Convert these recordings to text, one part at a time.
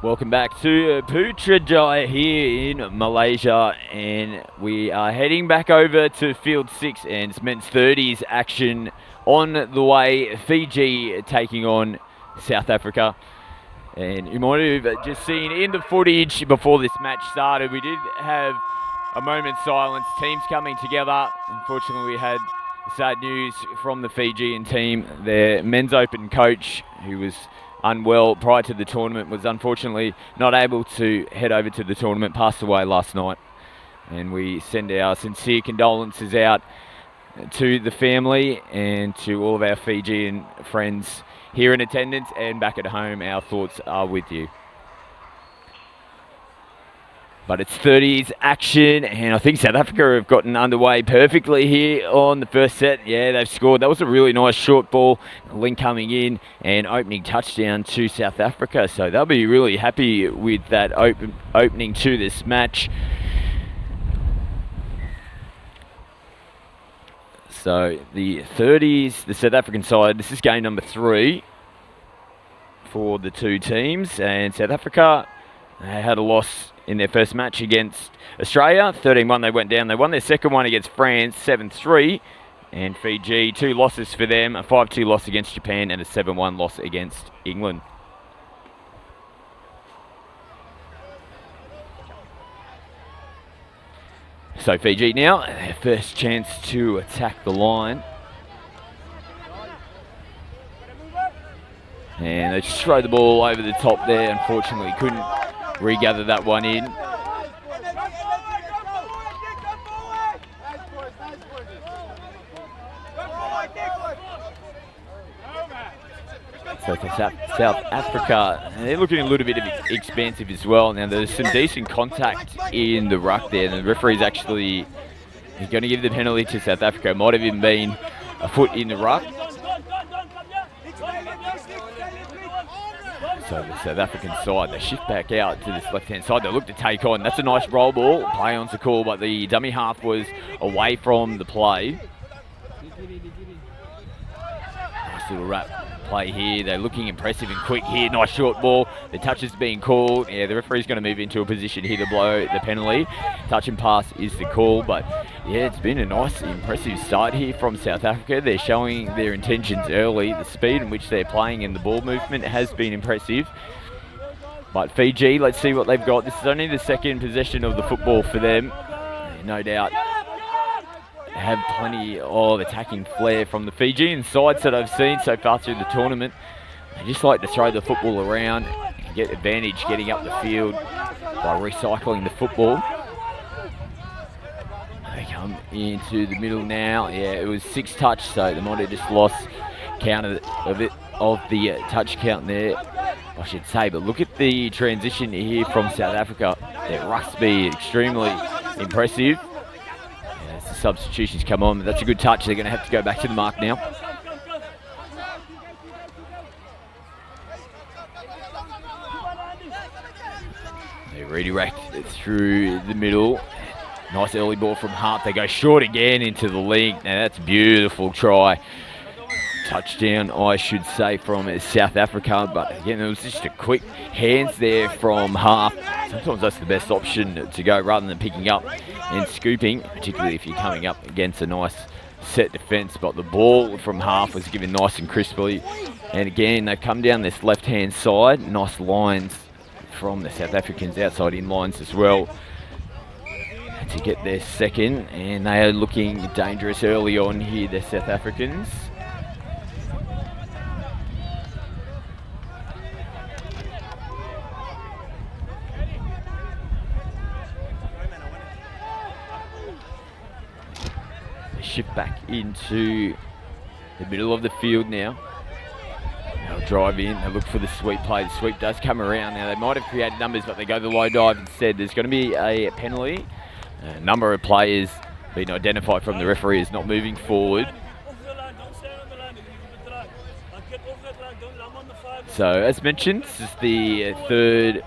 Welcome back to Putrajaya here in Malaysia, and we are heading back over to Field 6 and it's men's 30s action on the way. Fiji taking on South Africa. And you might have just seen in the footage before this match started, we did have a moment's silence, teams coming together. Unfortunately, we had sad news from the Fijian team. Their men's open coach, who was unwell prior to the tournament, was unfortunately not able to head over to the tournament, passed away last night. And we send our sincere condolences out to the family and to all of our Fijian friends here in attendance and back at home. Our thoughts are with you. But it's 30s action, and I think South Africa have gotten underway perfectly here on the first set. Yeah, they've scored. That was a really nice short ball. Link coming in and opening touchdown to South Africa. So they'll be really happy with that opening to this match. So the 30s, the South African side, this is game number 3 for the two teams. And South Africa, they had a loss in their first match against Australia. 13-1 they went down. They won their second one against France, 7-3. And Fiji, 2 losses for them, a 5-2 loss against Japan and a 7-1 loss against England. So Fiji now, their first chance to attack the line. And they just throw the ball over the top there. Unfortunately, couldn't regather that one in. So for South Africa, they're looking a little bit expansive as well. Now there's some decent contact in the ruck there. And the referee's actually going to give the penalty to South Africa. It might have even been a foot in the ruck. So the South African side, they shift back out to this left-hand side. They look to take on. That's a nice roll ball. Play on's a call, but the dummy half was away from the play. Nice little wrap play here. They're looking impressive and quick here. Nice short ball. The touch is being called. Yeah, the referee's going to move into a position here to blow the penalty. Touch and pass is the call, but yeah, it's been a nice, impressive start here from South Africa. They're showing their intentions early. The speed in which they're playing and the ball movement has been impressive. But Fiji, let's see what they've got. This is only the second possession of the football for them. No doubt have plenty of attacking flair from the Fijian sides that I've seen so far through the tournament. They just like to throw the football around and get advantage getting up the field by recycling the football. They come into the middle now. Yeah, it was 6 touch, so they might have just lost count of the touch count there, I should say. But look at the transition here from South Africa. Their ruck speed extremely impressive. As the substitutions come on, but that's a good touch. They're going to have to go back to the mark now. They redirect it through the middle. Nice early ball from Hart. They go short again into the link. Now that's a beautiful try. Touchdown, I should say, from South Africa. But again, it was just a quick hands there from Hart. Sometimes that's the best option to go rather than picking up and scooping, particularly if you're coming up against a nice set defence. But the ball from Hart was given nice and crisply. And again, they've come down this left-hand side. Nice lines from the South Africans, outside in lines as well, to get their second. And they are looking dangerous early on here, the South Africans. Shift back into the middle of the field now. They'll drive in, they look for the sweep play. The sweep does come around. Now they might have created numbers, but they go the low dive instead. There's going to be a penalty. A number of players being identified from the referee as not moving forward. So as mentioned, this is the third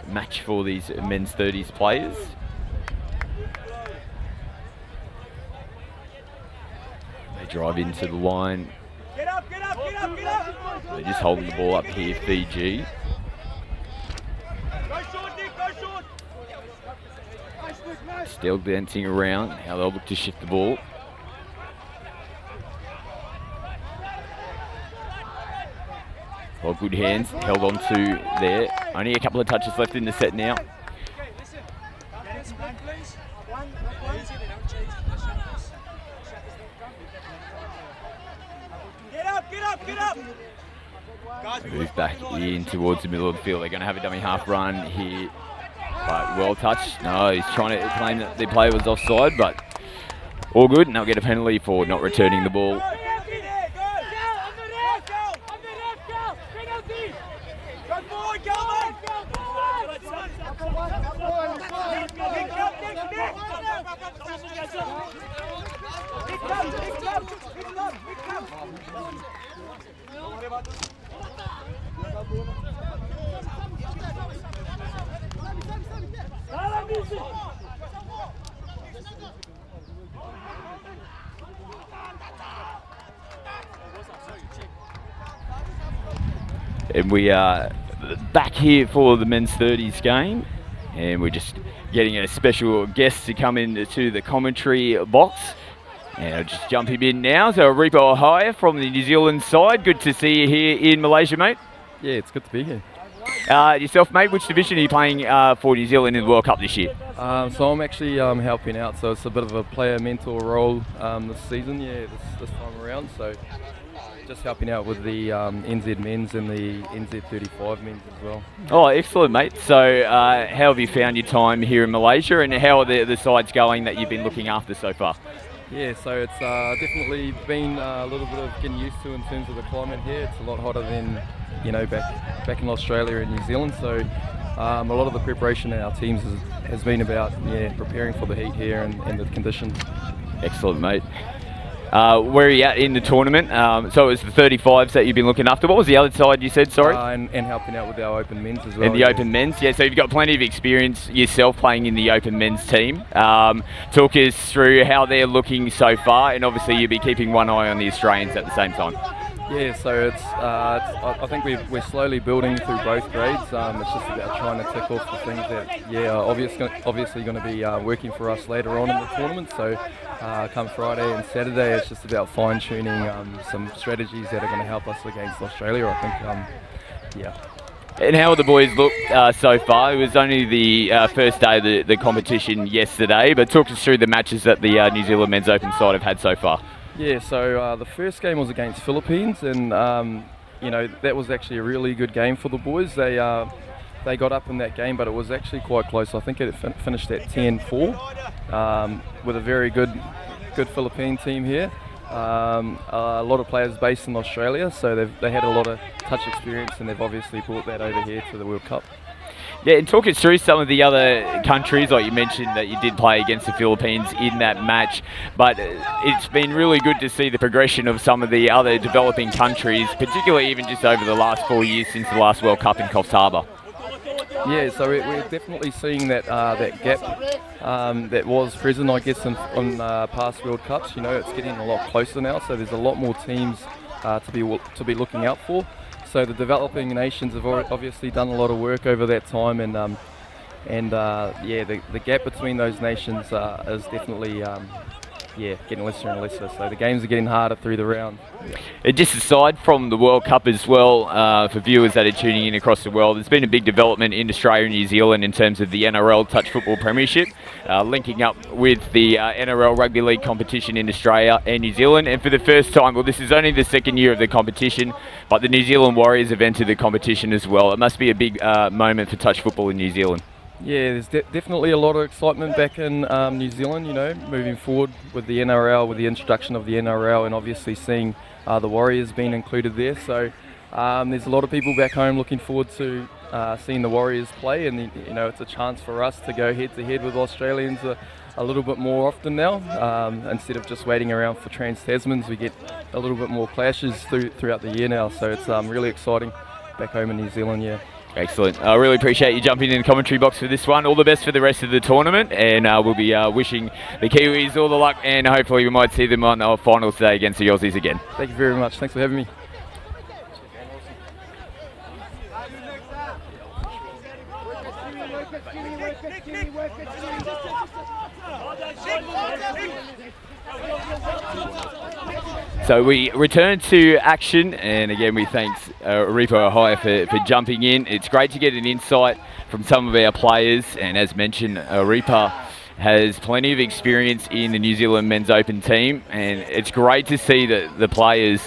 match for these men's 30s players. Drive into the line. They're just holding the ball up here, Fiji. Still dancing around, how they'll look to shift the ball. Well, good hands held on to there. Only a couple of touches left in the set now. Get up! Move back in towards the middle of the field. They're going to have a dummy half run here. But well touched. No, he's trying to claim that the play was offside, but all good. And they'll get a penalty for not returning the ball. And we are back here for the men's 30s game, and we're just getting a special guest to come into the commentary box. And I'll just jump him in now. So Repo Ohio from the New Zealand side. Good to see you here in Malaysia, mate. Yeah, it's good to be here. Yourself, mate, which division are you playing for New Zealand in the World Cup this year? So I'm actually helping out, so it's a bit of a player mentor role this season, this time around. So just helping out with the NZ men's and the NZ 35 men's as well. Oh, excellent, mate. So how have you found your time here in Malaysia, and how are the sides going that you've been looking after so far? Yeah, so it's definitely been a little bit of getting used to in terms of the climate here. It's a lot hotter than back in Australia and New Zealand. So a lot of the preparation in our teams has been about preparing for the heat here and the conditions. Excellent, mate. Where are you at in the tournament? So it was the 35s that you've been looking after. What was the other side you said, sorry? And helping out with our open men's as well. And the open men's, yeah. So you've got plenty of experience yourself playing in the open men's team. Talk us through how they're looking so far, and obviously you'll be keeping one eye on the Australians at the same time. Yeah, so I think we're slowly building through both grades. It's just about trying to tick off the things that are obviously going to be working for us later on in the tournament. So come Friday and Saturday, it's just about fine-tuning some strategies that are going to help us against Australia, I think. And how have the boys looked so far? It was only the first day of the competition yesterday, but talk us through the matches that the New Zealand Men's Open side have had so far. Yeah, so the first game was against Philippines, and that was actually a really good game for the boys. They got up in that game, but it was actually quite close. I think it finished at 10-4 with a very good Philippine team here. A lot of players based in Australia, so they had a lot of touch experience, and they've obviously brought that over here to the World Cup. Yeah, and talk us through some of the other countries, like you mentioned that you did play against the Philippines in that match, but it's been really good to see the progression of some of the other developing countries, particularly even just over the last 4 years since the last World Cup in Coffs Harbour. Yeah, so we're definitely seeing that gap that was present, I guess, on past World Cups. It's getting a lot closer now, so there's a lot more teams to be looking out for. So the developing nations have obviously done a lot of work over that time, and the gap between those nations is definitely getting lesser and lesser. So the games are getting harder through the round. And just aside from the World Cup as well, for viewers that are tuning in across the world, there's been a big development in Australia and New Zealand in terms of the NRL Touch Football Premiership, linking up with the NRL Rugby League competition in Australia and New Zealand. And for the first time, well, this is only the second year of the competition, but the New Zealand Warriors have entered the competition as well. It must be a big moment for touch football in New Zealand. Yeah, there's definitely a lot of excitement back in New Zealand, moving forward with the NRL, with the introduction of the NRL, and obviously seeing the Warriors being included there. So there's a lot of people back home looking forward to seeing the Warriors play, and it's a chance for us to go head to head with Australians a little bit more often now. Instead of just waiting around for Trans-Tasmans, we get a little bit more clashes throughout the year now. So it's really exciting back home in New Zealand, yeah. Excellent. I really appreciate you jumping in the commentary box for this one. All the best for the rest of the tournament, and we'll be wishing the Kiwis all the luck, and hopefully we might see them on our finals today against the Aussies again. Thank you very much. Thanks for having me. So we return to action, and again we thanks Repo Ohio for jumping in. It's great to get an insight from some of our players, and as mentioned, Repo has plenty of experience in the New Zealand Men's Open team, and it's great to see that the players,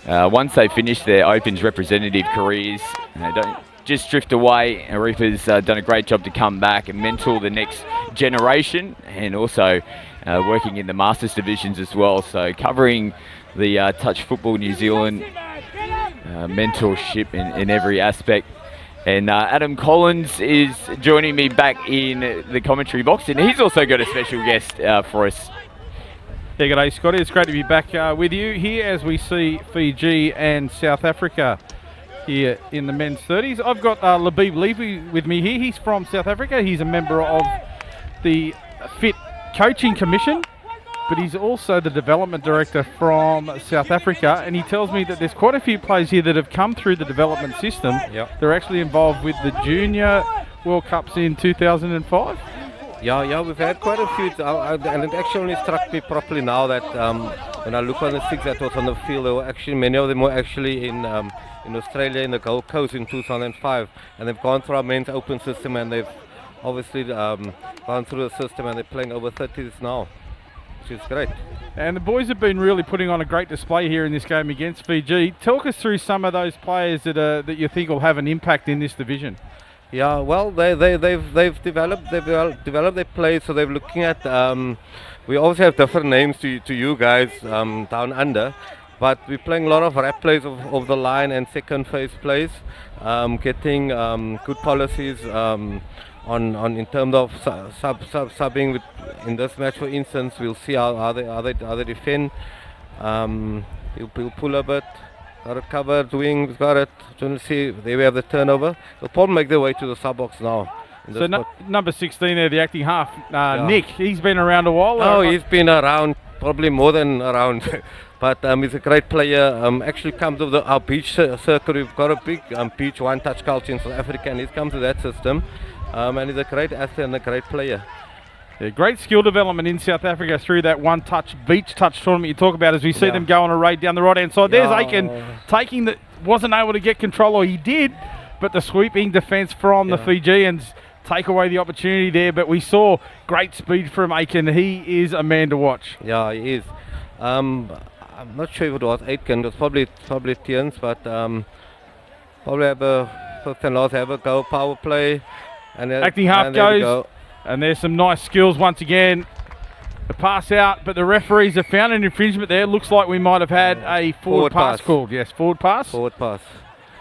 once they finish their Opens representative careers, don't just drift away. Repo's done a great job to come back and mentor the next generation, and also working in the Masters divisions as well. So covering the Touch Football New Zealand mentorship in every aspect. And Adam Collins is joining me back in the commentary box, and he's also got a special guest for us. Yeah, g'day Scotty, it's great to be back with you here as we see Fiji and South Africa here in the men's 30s. I've got Labib Levy with me here. He's from South Africa. He's a member of the Fit Coaching Commission, but he's also the development director from South Africa, and he tells me that there's quite a few players here that have come through the development system. Yep. They're actually involved with the Junior World Cups in 2005. Yeah, we've had quite a few, and it actually only struck me properly now that when I look on the six that was on the field, there were actually many of them were actually in Australia, in the Gold Coast in 2005, and they've gone through our men's open system, and they've obviously gone through the system, and they're playing over 30s now, which is great. And the boys have been really putting on a great display here in this game against Fiji. Talk us through some of those players that you think will have an impact in this division. Yeah, well, they've developed their play, so they're looking at. We also have different names to you guys down under, but we're playing a lot of rap plays of the line and second phase plays, getting good policies on in terms of subbing. In this match, for instance, we'll see how they defend. He'll pull a bit. Got it covered, wing, got it. Trying to see, there we have the turnover. They'll probably make their way to the sub box now. So number 16 there, the acting half, Nick, he's been around a while. Oh, he's been around, probably more than around. But he's a great player. Actually comes of our beach circuit. We've got a big beach one-touch culture in South Africa, and he's come to that system. And he's a great athlete and a great player. Yeah, great skill development in South Africa through that one-touch beach touch tournament you talk about as we see them go on a raid down the right-hand side. There's Aiken taking the, wasn't able to get control, or he did, but the sweeping defence from the Fijians take away the opportunity there. But we saw great speed from Aiken. He is a man to watch. Yeah, he is. I'm not sure if it was Aiken, it was probably Tians, but probably have a first and last have a go power play. And acting half goes. And there's some nice skills once again. The pass out, but the referees have found an infringement there. Looks like we might have had a forward pass called. Yes, forward pass. Forward pass.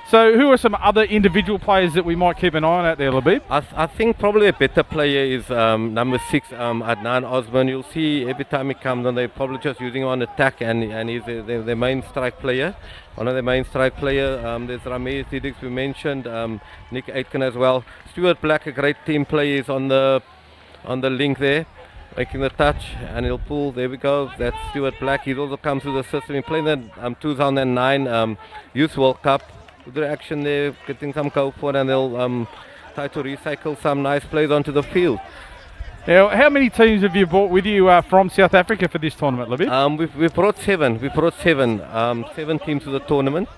So who are some other individual players that we might keep an eye on out there, Labib? I think probably a better player is number 6, Adnan Osman. You'll see every time he comes on, they're probably just using him on attack, and he's their main strike player. One of the main strike player. There's Ramesh Didix we mentioned, Nick Aitken as well. Stuart Black, a great team player, is on the link there, making the touch, and he'll pull. There we go. That's Stuart Black. He's also come through the system. He played in the 2009 Youth World Cup. Good action there, getting some go for it, and they'll try to recycle some nice plays onto the field. Now, how many teams have you brought with you from South Africa for this tournament, Labib? We've brought 7. We brought 7. 7 teams to the tournament.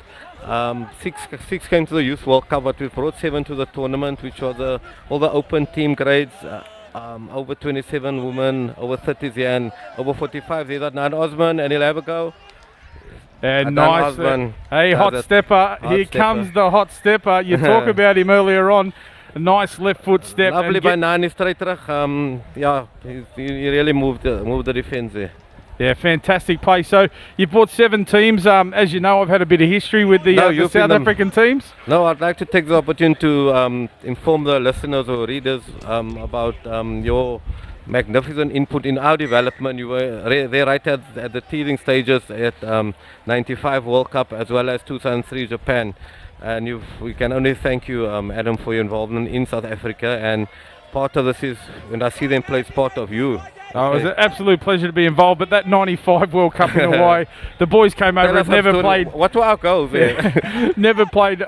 6 came to the Youth World Cup, but we brought 7 to the tournament, which was all the open team grades. Over 27 women, over 30s, yeah, and over 45. There's Adnan Osman, and he'll have a go. And nice. Hey, hot stepper. Here comes the hot stepper. You talk about him earlier on. A nice left foot step. Lovely by Nani straight terug. Yeah, he really moved the defence there. Yeah, fantastic play. So you brought 7 teams. As you know, I've had a bit of history with the South African teams. No, I'd like to take the opportunity to inform the listeners or readers about your magnificent input in our development. You were there right at the teething stages at 95 World Cup as well as 2003 Japan. And we can only thank you, Adam, for your involvement in South Africa. And part of this is, when I see them play, it's part of you. Oh, it was an absolute pleasure to be involved. But that 95 World Cup in Hawaii, the boys came over and never played. What were our goals there? Never played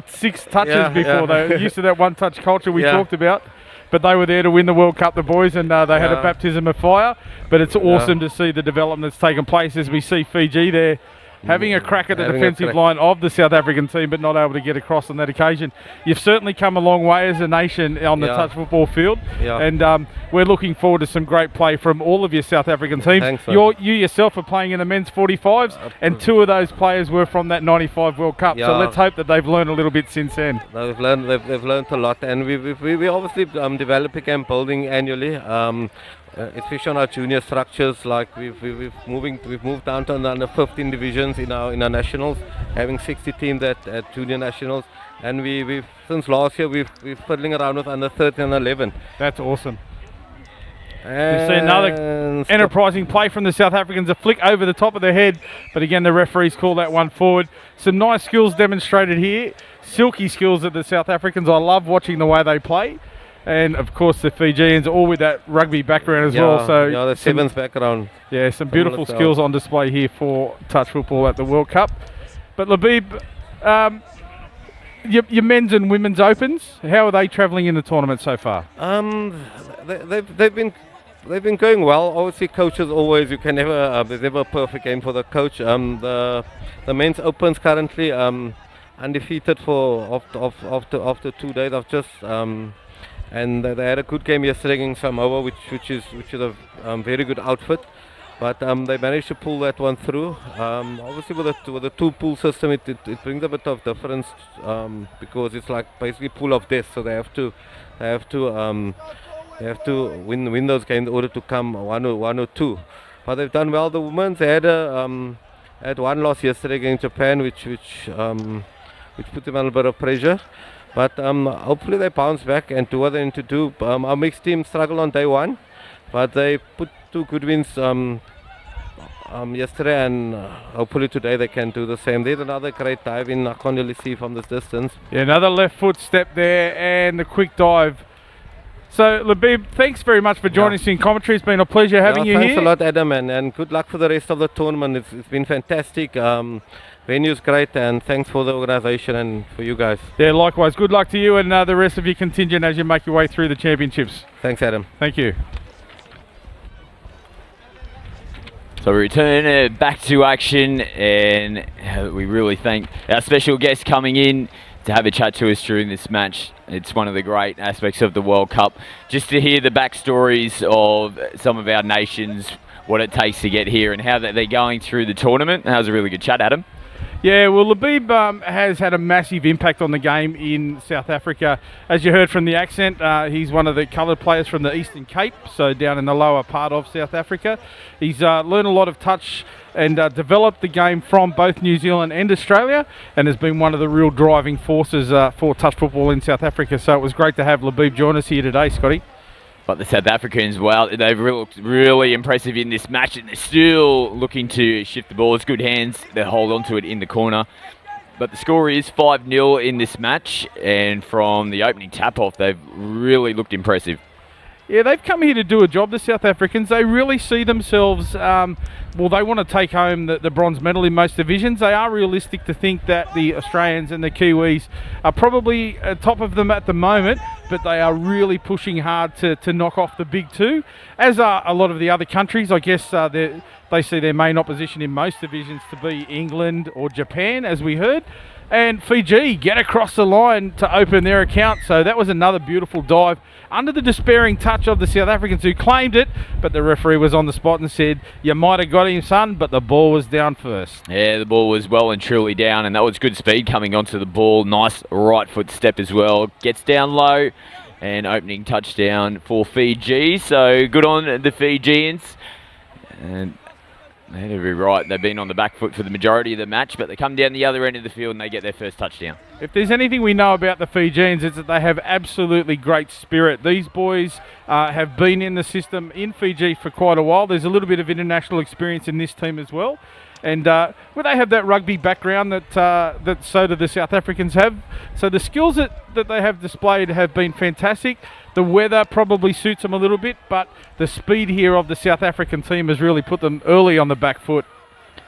6 touches before. They were used to that one-touch culture we talked about. but they were there to win the World Cup, the boys, and they had a Yeah. baptism of fire. But it's awesome to see the development that's taken place as we see Fiji there having a crack at the Having a defensive crack. line of the South African team, but not able to get across on that occasion. You've certainly come a long way as a nation on the Yeah. touch football field, Yeah. and we're looking forward to some great play from all of your South African teams. Thanks, man. You yourself are playing in the men's 45s, and 2 of those players were from that 95 World Cup. So Yeah. let's hope that they've learned a little bit since then. They've learned a lot, and we obviously developing and building annually. Especially on our junior structures, like we've moved down to under 15 divisions in our nationals, having 60 teams at junior nationals, and we've since last year we've fiddling around with under 13 and 11. That's awesome. And You see another enterprising play from the South Africans, a flick over the top of their head, but again the referees call that one forward. Some nice skills demonstrated here, silky skills of the South Africans. I love watching the way they play, and of course the Fijians all with that rugby background as well. So the sevens background. yeah, some beautiful Similar skills on display here for touch football at the World Cup. But Labib, your men's and women's opens, how are they travelling in the tournament so far? They've been going well. Obviously, coaches always, you can never there's never a perfect game for the coach. The men's opens currently undefeated for after 2 days of just and they had a good game yesterday against Samoa, which is a very good outfit. But they managed to pull that one through. Obviously, with the two pool system, it brings a bit of difference because it's like basically pool of death. So they have to win those games in order to come one or two. But they've done well. The women's had one loss yesterday against Japan, which put them under a bit of pressure. But hopefully they bounce back and do what they need to do. Our mixed team struggled on day one, but they put 2 good wins yesterday, and hopefully today they can do the same. There's another great dive in. I can't really see from this distance. Yeah, another left foot step there and the quick dive. So Labib, thanks very much for joining us in commentary. It's been a pleasure having you thanks here. a lot, Adam, and good luck for the rest of the tournament. It's been fantastic. Venue's great, and thanks for the organisation and for you guys. Yeah, likewise. Good luck to you and the rest of your contingent as you make your way through the championships. Thanks, Adam. Thank you. So we return back to action, and we really thank our special guest coming in to have a chat to us during this match. It's one of the great aspects of the World Cup, just to hear the backstories of some of our nations, what it takes to get here and how they're going through the tournament. That was a really good chat, Adam. Yeah, well, Labib has had a massive impact on the game in South Africa. As you heard from the accent, he's one of the coloured players from the Eastern Cape, so down in the lower part of South Africa. He's learned a lot of touch and developed the game from both New Zealand and Australia, and has been one of the real driving forces for touch football in South Africa. So it was great to have Labib join us here today, Scotty. But the South Africans, well, they've looked really impressive in this match, and they're still looking to shift the ball. It's good hands. They hold on to it in the corner. But the score is 5-0 in this match, and from the opening tap-off, they've really looked impressive. Yeah, they've come here to do a job, the South Africans. They really see themselves, they want to take home the bronze medal in most divisions. They are realistic to think that the Australians and the Kiwis are probably top of them at the moment, but they are really pushing hard to knock off the big two, as are a lot of the other countries. I guess they see their main opposition in most divisions to be England or Japan, as we heard. And Fiji get across the line to open their account. So that was another beautiful dive under the despairing touch of the South Africans, who claimed it, but the referee was on the spot and said, "You might have got him, son, but the ball was down first." Yeah, the ball was well and truly down, and that was good speed coming onto the ball. Nice right foot step as well. Gets down low, and opening touchdown for Fiji. So good on the Fijians. And they'd be right. They've been on the back foot for the majority of the match, but they come down the other end of the field and they get their first touchdown. If there's anything we know about the Fijians, it's that they have absolutely great spirit. These boys have been in the system in Fiji for quite a while. There's a little bit of international experience in this team as well. And they have that rugby background that so do the South Africans have. So the skills that they have displayed have been fantastic. The weather probably suits them a little bit, but the speed here of the South African team has really put them early on the back foot.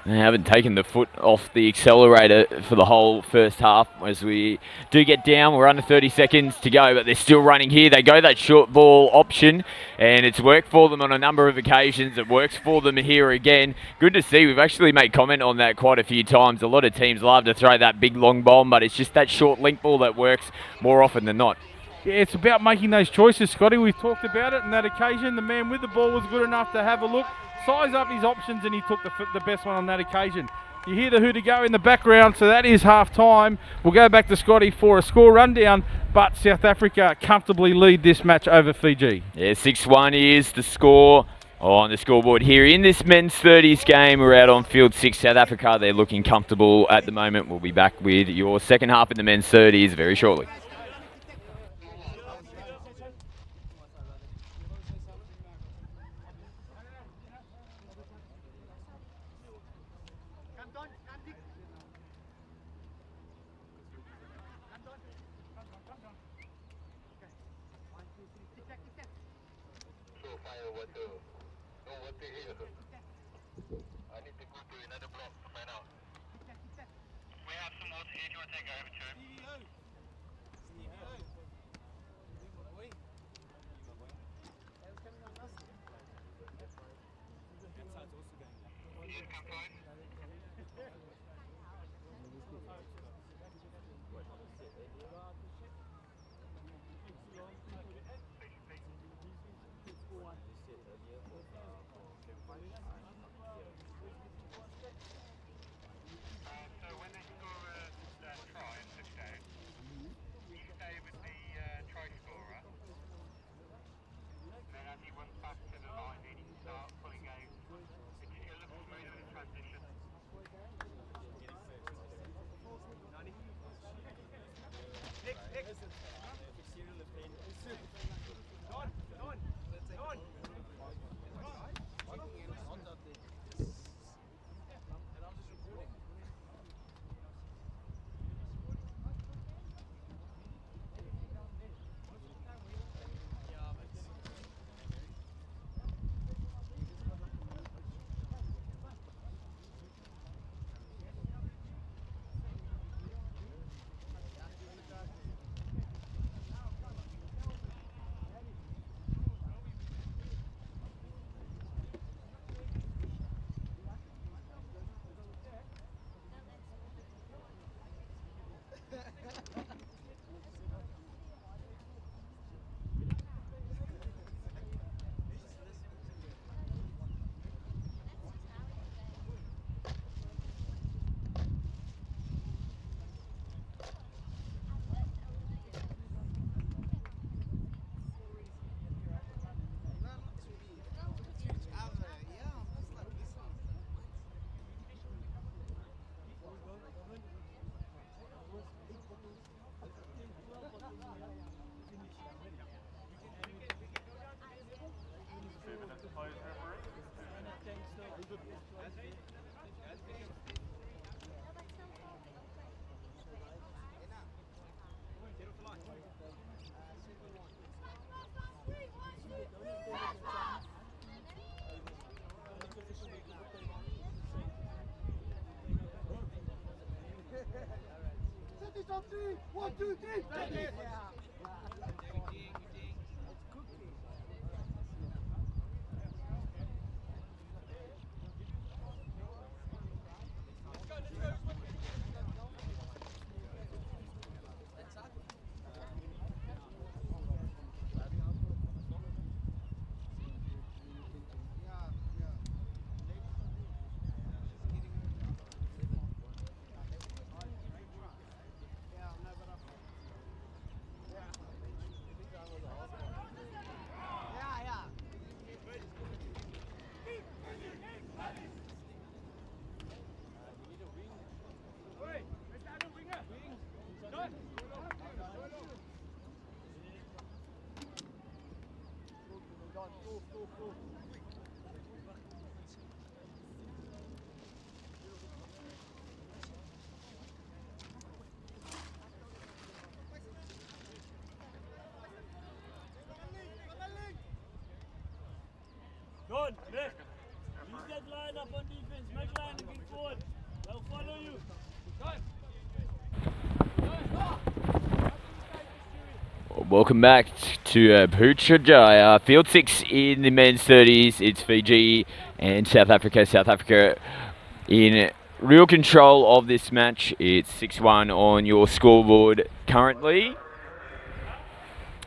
They haven't taken the foot off the accelerator for the whole first half. As we do get down, we're under 30 seconds to go, but they're still running here. They go that short ball option, and it's worked for them on a number of occasions. It works for them here again. Good to see. We've actually made comment on that quite a few times. A lot of teams love to throw that big long bomb, but it's just that short link ball that works more often than not. Yeah, it's about making those choices, Scotty. We've talked about it on that occasion. The man with the ball was good enough to have a look, size up his options, and he took the best one on that occasion. You hear the hooter go in the background, so that is half time. We'll go back to Scotty for a score rundown, but South Africa comfortably lead this match over Fiji. Yeah, 6-1 is the score on the scoreboard here in this men's 30s game. We're out on field 6, South Africa. They're looking comfortable at the moment. We'll be back with your second half in the men's 30s very shortly. One, two, three. Don, left. Use that line up on defense. Make line looking forward. They'll follow you. Welcome back to Putrajaya. Field 6 in the men's 30s. It's Fiji and South Africa. South Africa in real control of this match. It's 6-1 on your scoreboard currently,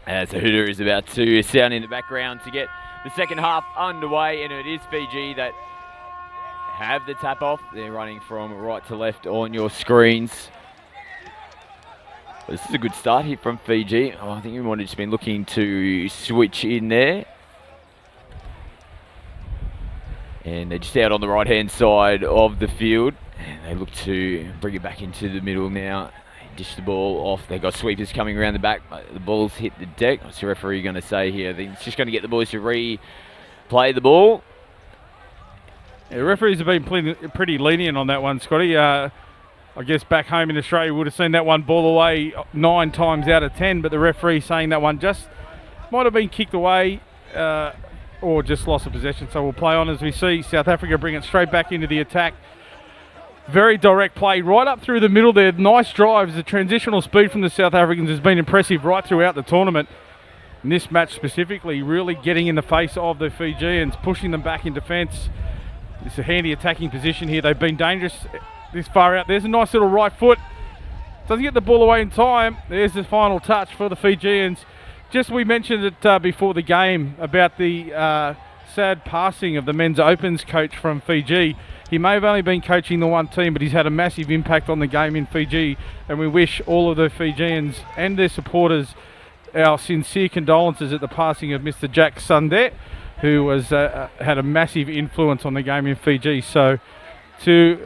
as the hooter is about to sound in the background to get the second half underway, and it is Fiji that have the tap off. They're running from right to left on your screens. This is a good start here from Fiji. Oh, I think we might have just been looking to switch in there. And they're just out on the right-hand side of the field. And they look to bring it back into the middle now. They dish the ball off. They've got sweepers coming around the back. The ball's hit the deck. What's the referee going to say here? I think it's just going to get the boys to replay the ball. Yeah, referees have been pretty lenient on that one, Scotty. I guess back home in Australia, we would have seen that one ball away 9 times out of 10, but the referee saying that one just might have been kicked away or just lost of possession. So we'll play on as we see South Africa bring it straight back into the attack. Very direct play right up through the middle there. Nice drives. The transitional speed from the South Africans has been impressive right throughout the tournament. In this match specifically, really getting in the face of the Fijians, pushing them back in defence. It's a handy attacking position here. They've been dangerous this far out. There's a nice little right foot. Doesn't get the ball away in time. There's the final touch for the Fijians. Just we mentioned it before the game about the sad passing of the men's opens coach from Fiji. He may have only been coaching the one team, but he's had a massive impact on the game in Fiji, and we wish all of the Fijians and their supporters our sincere condolences at the passing of Mr. Jack Sundet, who was had a massive influence on the game in Fiji. So to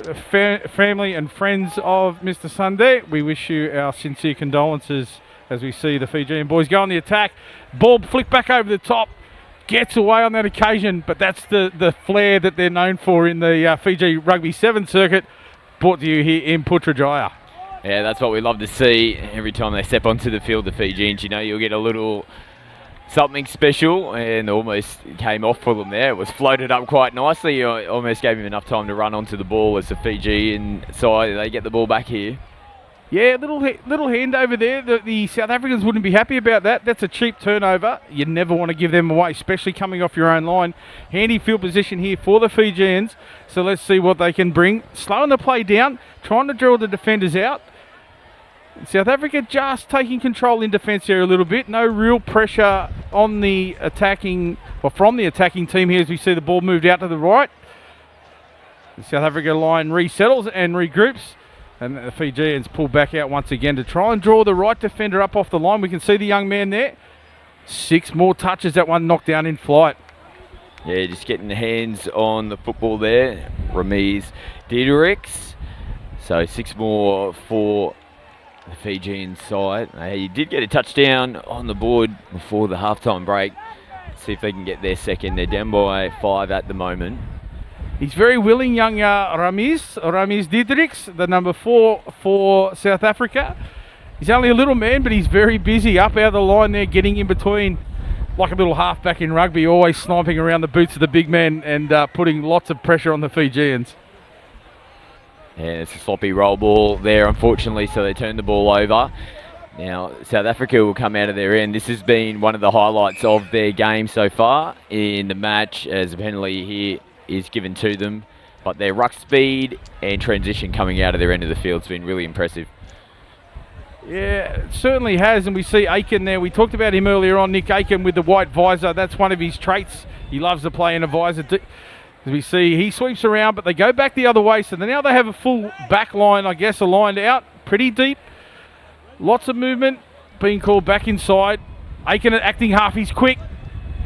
family and friends of Mr. Sunday, we wish you our sincere condolences as we see the Fijian boys go on the attack. Ball flicked back over the top, gets away on that occasion, but that's the flair that they're known for in the Fiji Rugby 7 circuit, brought to you here in Putrajaya. Yeah, that's what we love to see every time they step onto the field, the Fijians. You know, you'll get a little something special, and almost came off for them there. It was floated up quite nicely. Almost gave him enough time to run onto the ball as the Fijian side. They get the ball back here. Yeah, little hand over there. The South Africans wouldn't be happy about that. That's a cheap turnover. You never want to give them away, especially coming off your own line. Handy field position here for the Fijians. So let's see what they can bring. Slowing the play down, trying to draw the defenders out. South Africa just taking control in defence here a little bit. No real pressure on the attacking, or from the attacking team here as we see the ball moved out to the right. The South Africa line resettles and regroups, and the Fijians pull back out once again to try and draw the right defender up off the line. We can see the young man there. 6 more touches, that one knocked down in flight. Yeah, just getting the hands on the football there. Ramiz Diedericks. So 6 more for the Fijian side. He did get a touchdown on the board before the halftime break. See if they can get their second. They're down by 5 at the moment. He's very willing, young Ramiz Diedericks, the number 4 for South Africa. He's only a little man, but he's very busy up out of the line there, getting in between like a little halfback in rugby, always sniping around the boots of the big men and putting lots of pressure on the Fijians. Yeah, it's a sloppy roll ball there, unfortunately, so they turn the ball over. Now, South Africa will come out of their end. This has been one of the highlights of their game so far in the match, as a penalty here is given to them. But their ruck speed and transition coming out of their end of the field has been really impressive. Yeah, it certainly has, and we see Aiken there. We talked about him earlier on, Nick Aiken with the white visor. That's one of his traits. He loves to play in a visor. As we see, he sweeps around, but they go back the other way. So now they have a full back line, I guess, aligned out pretty deep. Lots of movement being called back inside. Aiken acting half. He's quick.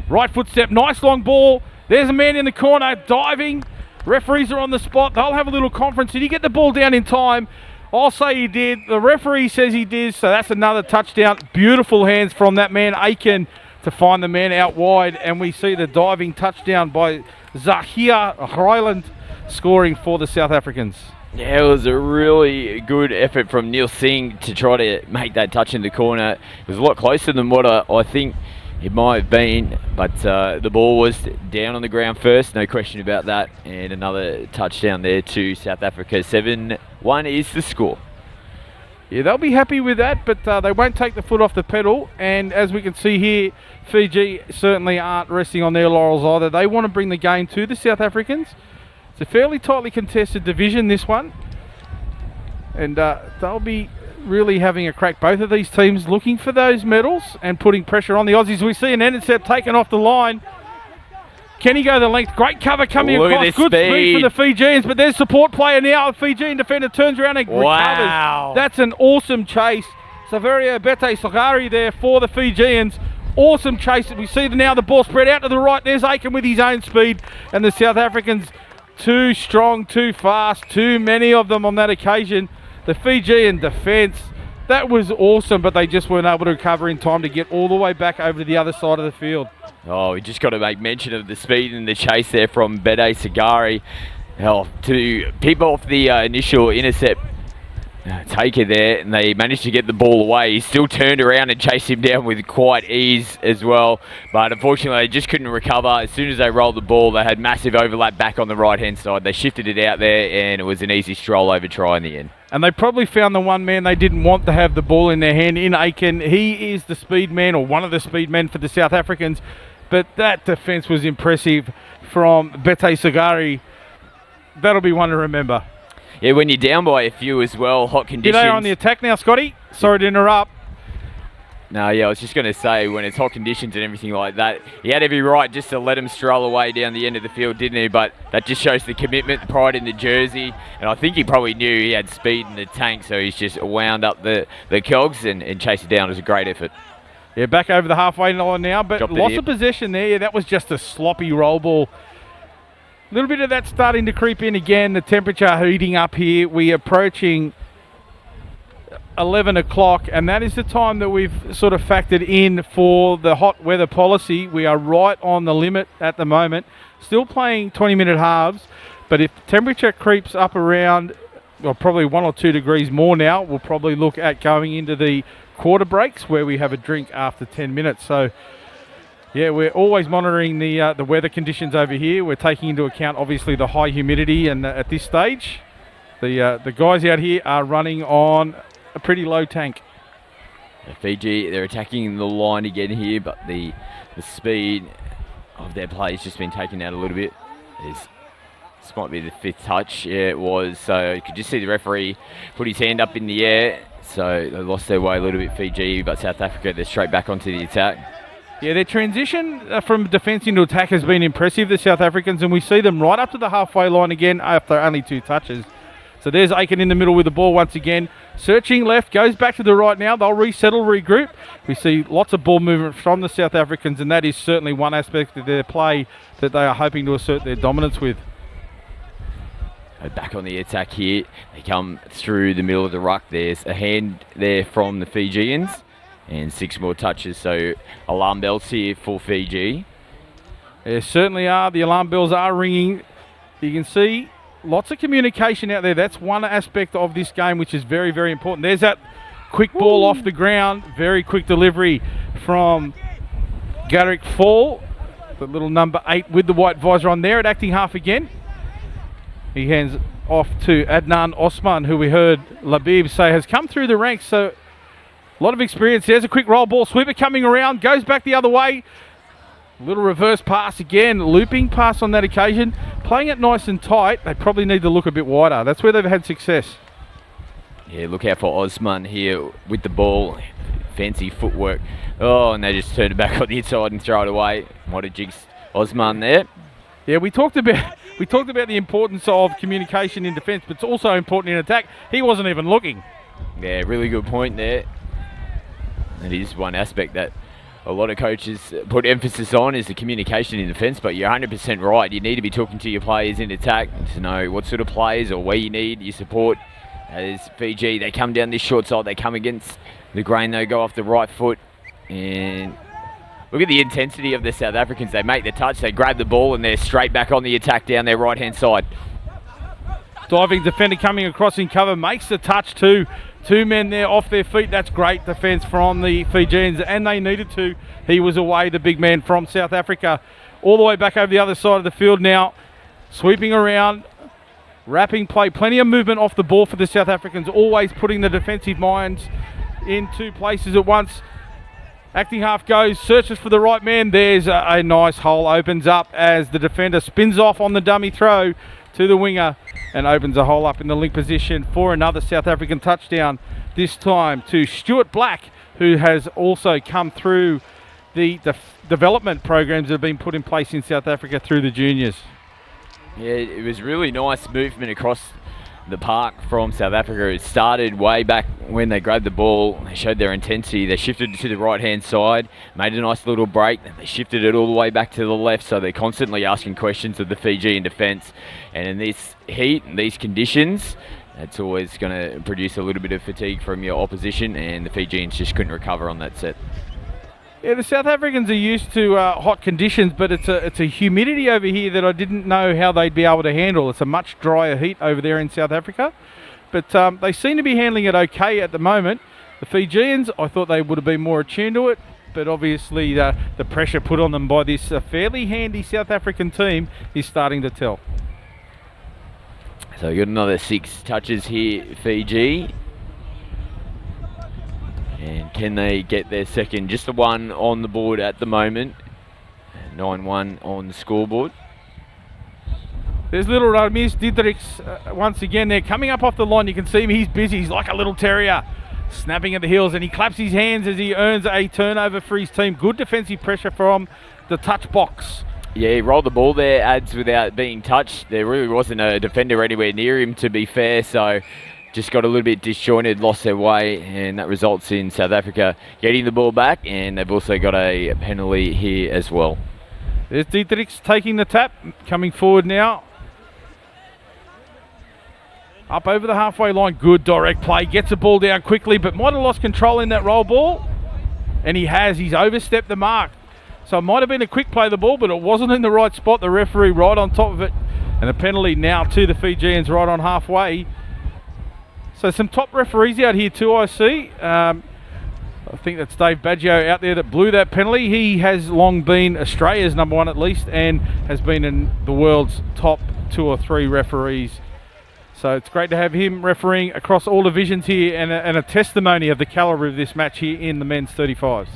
Right footstep. Nice long ball. There's a man in the corner diving. Referees are on the spot. They'll have a little conference. Did he get the ball down in time? I'll say he did. The referee says he did. So that's another touchdown. Beautiful hands from that man, Aiken, to find the man out wide. And we see the diving touchdown by Zahia Hyland scoring for the South Africans. Yeah, it was a really good effort from Neil Singh to try to make that touch in the corner. It was a lot closer than what I think It might have been, but the ball was down on the ground first, no question about that. And another touchdown there to South Africa. 7-1 is the score. Yeah, they'll be happy with that, but they won't take the foot off the pedal. And as we can see here, Fiji certainly aren't resting on their laurels either. They want to bring the game to the South Africans. It's a fairly tightly contested division, this one. And they'll be really having a crack, both of these teams, looking for those medals and putting pressure on the Aussies. We see an intercept taken off the line. Can he go the length? Great cover coming across. Good speed from the Fijians, but there's support player now. The Fijian defender turns around and recovers. That's an awesome chase. Saverio Bete Sagari there for the Fijians. Awesome chase. We see now the ball spread out to the right. There's Aiken with his own speed, and the South Africans too strong, too fast, too many of them on that occasion. The Fijian defence, that was awesome, but they just weren't able to recover in time to get all the way back over to the other side of the field. Oh, we just got to make mention of the speed and the chase there from Bede Sagari. To peep off the initial intercept taker there, and they managed to get the ball away. He still turned around and chased him down with quite ease as well, but unfortunately they just couldn't recover. As soon as they rolled the ball, they had massive overlap back on the right hand side. They shifted it out there, and it was an easy stroll over try in the end. And they probably found the one man they didn't want to have the ball in their hand in Aiken. He is the speed man, or one of the speed men for the South Africans, but that defence was impressive from Bete Sagari. That'll be one to remember. Yeah, when you're down by a few as well, hot conditions. They're on the attack now, Scotty. Sorry to interrupt. No, yeah, I was just going to say, when it's hot conditions and everything like that, he had every right just to let him stroll away down the end of the field, didn't he? But that just shows the commitment, the pride in the jersey. And I think he probably knew he had speed in the tank, so he's just wound up the cogs and chased it down. It was a great effort. Yeah, back over the halfway line now, but loss of possession there. Yeah, that was just a sloppy roll ball. A little bit of that starting to creep in again. The temperature heating up here. We're approaching 11 o'clock, and that is the time that we've sort of factored in for the hot weather policy. We are right on the limit at the moment. Still playing 20-minute halves, but if the temperature creeps up around, well, probably 1 or 2 degrees more now, we'll probably look at going into the quarter breaks where we have a drink after 10 minutes. So yeah, we're always monitoring the weather conditions over here. We're taking into account, obviously, the high humidity, and at this stage, the guys out here are running on a pretty low tank. Fiji, they're attacking the line again here, but the speed of their play has just been taken out a little bit. This might be the 5th touch. Yeah, it was. So you could just see the referee put his hand up in the air. So they lost their way a little bit, Fiji, but South Africa, they're straight back onto the attack. Yeah, their transition from defence into attack has been impressive, the South Africans, and we see them right up to the halfway line again after only 2 touches. So there's Aiken in the middle with the ball once again. Searching left, goes back to the right now. They'll resettle, regroup. We see lots of ball movement from the South Africans, and that is certainly one aspect of their play that they are hoping to assert their dominance with. Back on the attack here. They come through the middle of the ruck. There's a hand there from the Fijians. And 6 more touches, so alarm bells here for Fiji. There certainly are. The alarm bells are ringing. You can see lots of communication out there. That's one aspect of this game which is very, very important. There's that quick ball off the ground. Very quick delivery from Garrick Fall. The little number 8 with the white visor on there at acting half again. He hands off to Adnan Osman, who we heard Labib say has come through the ranks. So a lot of experience. There's a quick roll ball. Sweeper coming around. Goes back the other way. Little reverse pass again. Looping pass on that occasion. Playing it nice and tight. They probably need to look a bit wider. That's where they've had success. Yeah, look out for Osman here with the ball. Fancy footwork. Oh, and they just turn it back on the inside and throw it away. What a jinx Osman there. Yeah, we talked about the importance of communication in defence, but it's also important in attack. He wasn't even looking. Yeah, really good point there. That is one aspect that a lot of coaches put emphasis on, is the communication in defence, but you're 100% right. You need to be talking to your players in attack to know what sort of players or where you need your support. As Fiji, they come down this short side, they come against the grain, they go off the right foot, and look at the intensity of the South Africans. They make the touch, they grab the ball, and they're straight back on the attack down their right-hand side. Diving defender coming across in cover, makes the touch too. 2 men there off their feet. That's great defence from the Fijians, and they needed to. He was away, the big man from South Africa. All the way back over the other side of the field now. Sweeping around, wrapping play. Plenty of movement off the ball for the South Africans, always putting the defensive minds in 2 places at once. Acting half goes, searches for the right man. There's a nice hole, opens up as the defender spins off on the dummy throw to the winger and opens a hole up in the link position for another South African touchdown, this time to Stuart Black, who has also come through the development programs that have been put in place in South Africa through the juniors. Yeah, it was really nice movement across the park from South Africa. It started way back when they grabbed the ball. They showed their intensity. They shifted to the right-hand side, made a nice little break. They shifted it all the way back to the left, so they're constantly asking questions of the Fijian defence. And in this heat and these conditions, that's always going to produce a little bit of fatigue from your opposition, and the Fijians just couldn't recover on that set. Yeah, the South Africans are used to hot conditions, but it's a humidity over here that I didn't know how they'd be able to handle. It's a much drier heat over there in South Africa, but they seem to be handling it okay at the moment. The Fijians, I thought they would have been more attuned to it, but obviously the pressure put on them by this fairly handy South African team is starting to tell. So we got another 6 touches here, Fiji. And can they get their second? Just the 1 on the board at the moment. 9-1 on the scoreboard. There's little Ramis Dietrichs once again. They're coming up off the line. You can see him. He's busy. He's like a little terrier, snapping at the heels, and he claps his hands as he earns a turnover for his team. Good defensive pressure from the touch box. Yeah, he rolled the ball there, adds without being touched. There really wasn't a defender anywhere near him, to be fair, so just got a little bit disjointed, lost their way, and that results in South Africa getting the ball back, and they've also got a penalty here as well. There's Dietrichs taking the tap, coming forward now. Up over the halfway line, good direct play, gets the ball down quickly, but might have lost control in that roll ball, and he's overstepped the mark. So it might have been a quick play of the ball, but it wasn't in the right spot. The referee right on top of it, and a penalty now to the Fijians right on halfway. So some top referees out here too, I see. I think that's Dave Baggio out there that blew that penalty. He has long been Australia's number 1 at least, and has been in the world's top 2 or 3 referees. So it's great to have him refereeing across all divisions here, and a testimony of the calibre of this match here in the men's 35s.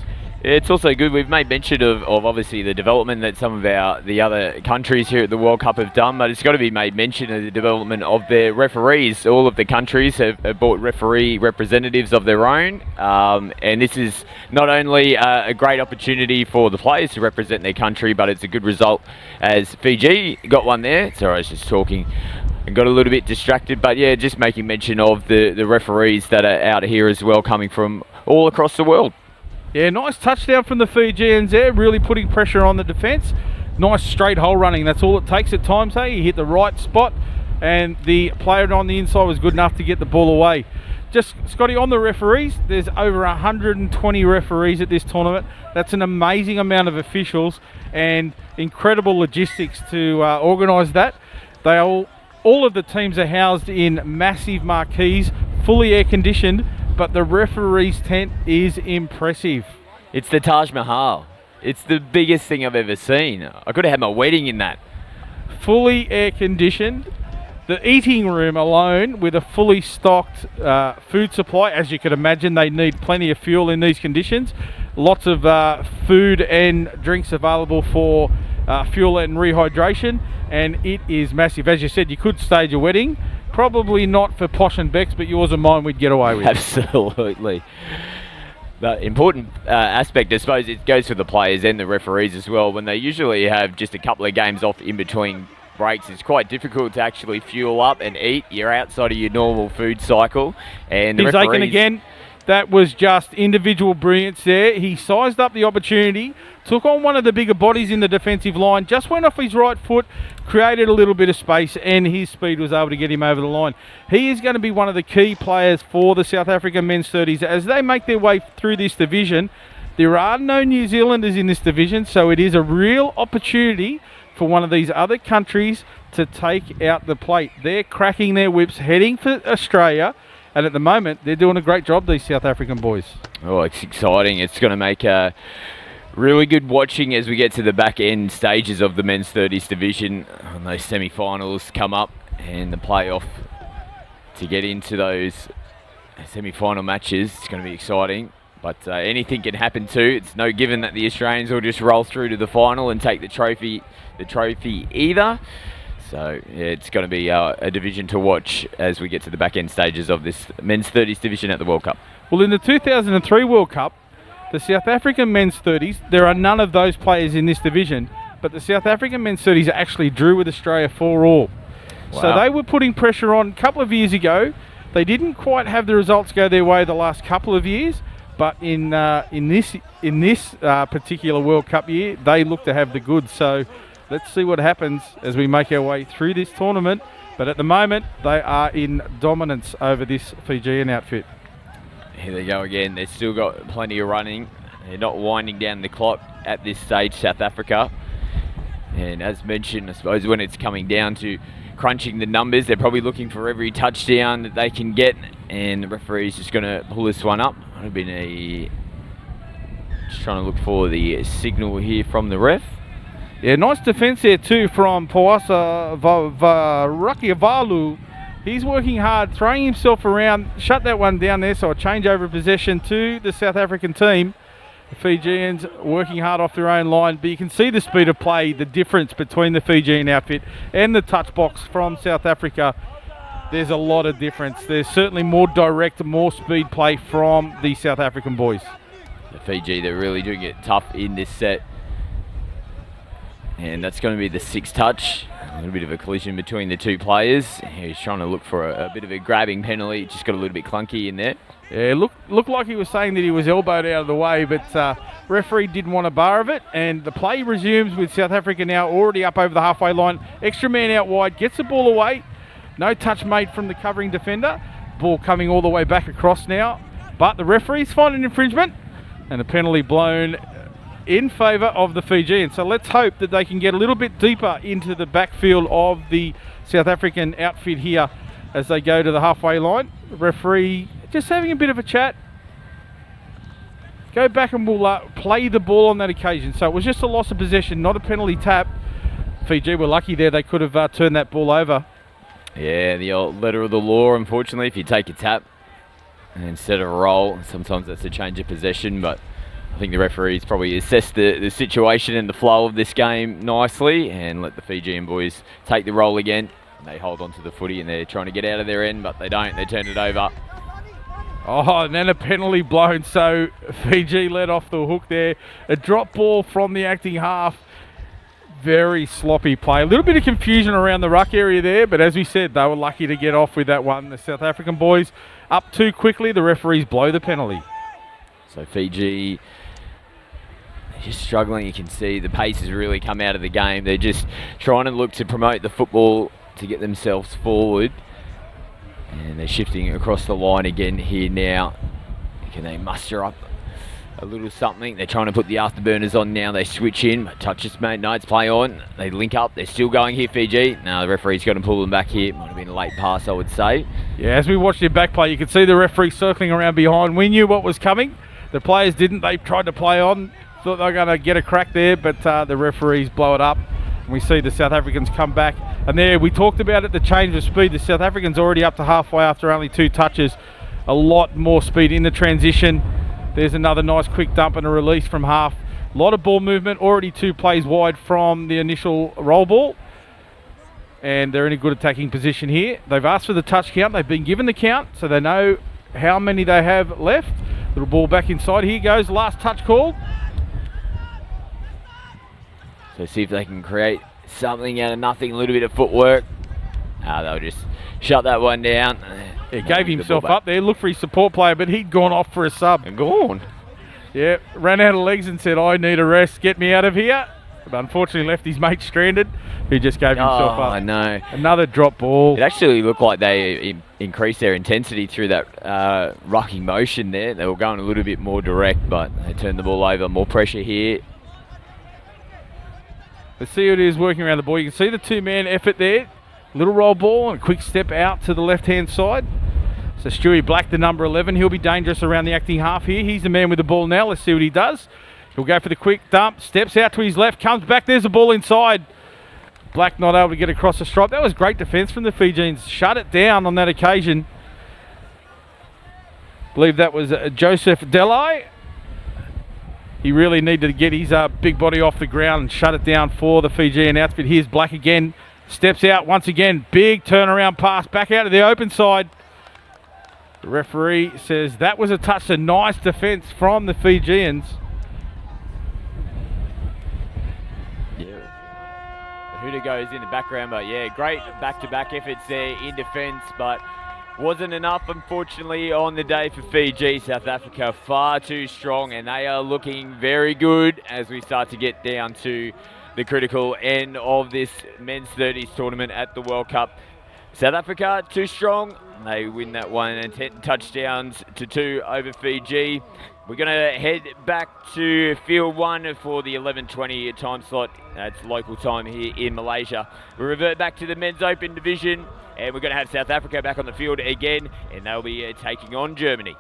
It's also good. We've made mention of obviously the development that some of the other countries here at the World Cup have done, but it's got to be made mention of the development of their referees. All of the countries have brought referee representatives of their own, and this is not only a great opportunity for the players to represent their country, but it's a good result as Fiji got one there. Sorry, I was just talking and got a little bit distracted, but yeah, just making mention of the referees that are out here as well, coming from all across the world. Yeah, nice touchdown from the Fijians there, really putting pressure on the defence. Nice straight hole running, that's all it takes at times, hey? You hit the right spot, and the player on the inside was good enough to get the ball away. Just, Scotty, on the referees, there's over 120 referees at this tournament. That's an amazing amount of officials and incredible logistics to organise that. All of the teams are housed in massive marquees, fully air-conditioned, but the referee's tent is impressive. It's the Taj Mahal. It's the biggest thing I've ever seen. I could have had my wedding in that. Fully air-conditioned. The eating room alone, with a fully stocked food supply. As you can imagine, they need plenty of fuel in these conditions. Lots of food and drinks available for fuel and rehydration, and it is massive. As you said, you could stage a wedding. Probably not for Posh and Bex, but yours and mine we'd get away with. Absolutely. The important aspect, I suppose, it goes for the players and the referees as well. When they usually have just a couple of games off in between breaks, it's quite difficult to actually fuel up and eat. You're outside of your normal food cycle. And the He's referees... Aiken again. That was just individual brilliance there. He sized up the opportunity, took on one of the bigger bodies in the defensive line, just went off his right foot, created a little bit of space, and his speed was able to get him over the line. He is going to be one of the key players for the South African men's 30s as they make their way through this division. There are no New Zealanders in this division, so it is a real opportunity for one of these other countries to take out the plate. They're cracking their whips, heading for Australia, And at the moment, they're doing a great job, these South African boys. Oh, it's exciting. It's going to make really good watching as we get to the back end stages of the men's 30s division. When those semi-finals come up and the playoff to get into those semi-final matches, it's going to be exciting. But anything can happen too. It's no given that the Australians will just roll through to the final and take the trophy either. So yeah, it's going to be a division to watch as we get to the back end stages of this men's 30s division at the World Cup. Well, in the 2003 World Cup, the South African men's 30s, there are none of those players in this division, but the South African men's 30s actually drew with Australia 4-4. Wow. So they were putting pressure on a couple of years ago. They didn't quite have the results go their way the last couple of years, but in this particular World Cup year, they look to have the goods. So let's see what happens as we make our way through this tournament. But at the moment, they are in dominance over this Fijian outfit. Here they go again. They've still got plenty of running. They're not winding down the clock at this stage, South Africa. And as mentioned, I suppose when it's coming down to crunching the numbers, they're probably looking for every touchdown that they can get. And the referee's just going to pull this one up. Would have been just trying to look for the signal here from the ref. Yeah, nice defence there too from Poasa Rakiavalu. He's working hard, throwing himself around, shut that one down there, so a change over possession to the South African team. The Fijians working hard off their own line, but you can see the speed of play, the difference between the Fijian outfit and the touch box from South Africa. There's a lot of difference. There's certainly more direct, more speed play from the South African boys. The Fiji, they're really doing it tough in this set. And that's going to be the sixth touch. A little bit of a collision between the two players. He's trying to look for a bit of a grabbing penalty. It just got a little bit clunky in there. Yeah, looked like he was saying that he was elbowed out of the way, but referee didn't want a bar of it. And the play resumes with South Africa now already up over the halfway line. Extra man out wide, gets the ball away. No touch made from the covering defender. Ball coming all the way back across now. But the referee's finding infringement and a penalty blown in favour of the Fijians. So let's hope that they can get a little bit deeper into the backfield of the South African outfit here as they go to the halfway line. The referee just having a bit of a chat. Go back and we'll play the ball on that occasion. So it was just a loss of possession, not a penalty tap. Fiji were lucky there. They could have turned that ball over. Yeah, the old letter of the law, unfortunately, if you take a tap instead of a roll, sometimes that's a change of possession, but I think the referees probably assessed the situation and the flow of this game nicely and let the Fijian boys take the roll again. They hold on to the footy and they're trying to get out of their end, but they don't. They turn it over. Oh, and then a penalty blown, so Fiji let off the hook there. A drop ball from the acting half. Very sloppy play. A little bit of confusion around the ruck area there, but as we said, they were lucky to get off with that one. The South African boys up too quickly. The referees blow the penalty. So Fiji just struggling. You can see the pace has really come out of the game. They're just trying to look to promote the football to get themselves forward. And they're shifting across the line again here now. Can they muster up a little something? They're trying to put the afterburners on now. They switch in. Touches made. No, it's play on. They link up. They're still going here, Fiji. No, the referee's got to pull them back here. Might have been a late pass, I would say. Yeah, as we watched their back play, you could see the referee circling around behind. We knew what was coming. The players didn't. They tried to play on. Thought they were going to get a crack there, but the referees blow it up. And we see the South Africans come back. And there, we talked about it, the change of speed. The South Africans already up to halfway after only 2 touches. A lot more speed in the transition. There's another nice quick dump and a release from half. A lot of ball movement, already 2 plays wide from the initial roll ball. And they're in a good attacking position here. They've asked for the touch count. They've been given the count, so they know how many they have left. Little ball back inside. Here goes, last touch called. So see if they can create something out of nothing, a little bit of footwork. They'll just shut that one down. He gave himself up there, looked for his support player, but he'd gone off for a sub. And gone. Yeah, ran out of legs and said, I need a rest, get me out of here. But unfortunately left his mate stranded, who just gave himself up. I know. Another drop ball. It actually looked like they increased their intensity through that rocking motion there. They were going a little bit more direct, but they turned the ball over. More pressure here. Let's see who it is working around the ball. You can see the 2-man effort there. Little roll ball and a quick step out to the left-hand side. So Stewie Black, the number 11, he'll be dangerous around the acting half here. He's the man with the ball now. Let's see what he does. He'll go for the quick dump, steps out to his left, comes back. There's the ball inside. Black not able to get across the stripe. That was great defence from the Fijians. Shut it down on that occasion. I believe that was Joseph Delai. He really needed to get his big body off the ground and shut it down for the Fijian outfit. Here's Black again. Steps out once again. Big turnaround pass back out of the open side. The referee says that was a touch. A nice defence from the Fijians. Huda goes in the background, but yeah, great back-to-back efforts there in defence, but wasn't enough, unfortunately, on the day for Fiji. South Africa far too strong, and they are looking very good as we start to get down to the critical end of this men's 30s tournament at the World Cup. South Africa too strong. They win that one and 10 touchdowns to 2 over Fiji. We're going to head back to field 1 for the 11:20 time slot. That's local time here in Malaysia. We'll revert back to the men's open division, and we're going to have South Africa back on the field again, and they'll be taking on Germany.